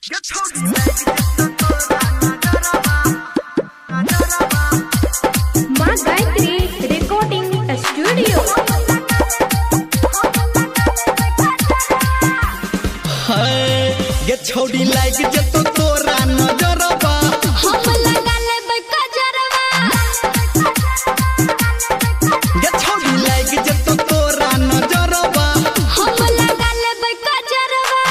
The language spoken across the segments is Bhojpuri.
माँ गायत्री रिकॉर्डिंग स्टूडियो। ये छोड़ी लाइक जतो तोरा नजरबा हम लगा लेबै कजरवा। ये छोड़ी लाइक जतो तोरा नजरबा हम लगा लेबै कजरवा।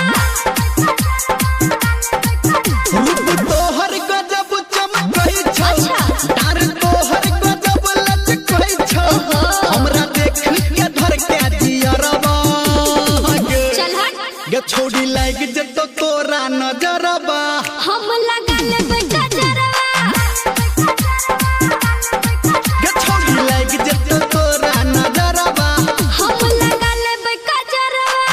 रूप तोहर गजब चमकई छौ, डार तोहर गजब लचकई छौ, हमरा देख के धर के जियरबा। चल हट। ये छोड़ी लाइक जतो तोरा नजरबा हम लगा लेबै कजरवा। ये छोड़ी लाइक जतो तोरा नजरबा हम लगा लेबै कजरवा।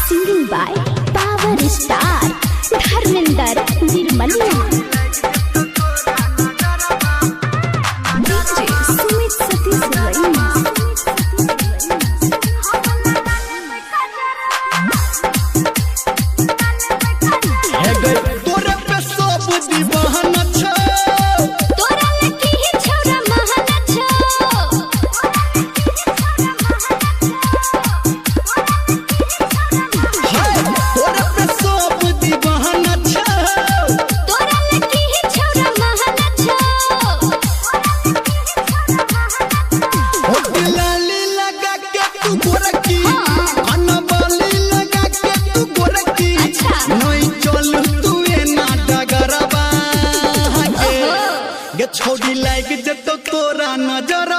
Singing by power star Dharmendra Nirmaliya. DJ Sumit Satish Rais. हे गई तोरे पे सब दीवाना छौ, तोरा लकी ही छौरा महल छौ। तोरे पे सब दीवाना छौ, तोरा लकी ही छौरा महल छौ। होठ लाली लगा के तू गोरकी, अनबाली लगा के तू गोरकी, अच्छा। नहीं चल तू एना डगरबा गे छोड़ी लाइक जतो तोरा नजर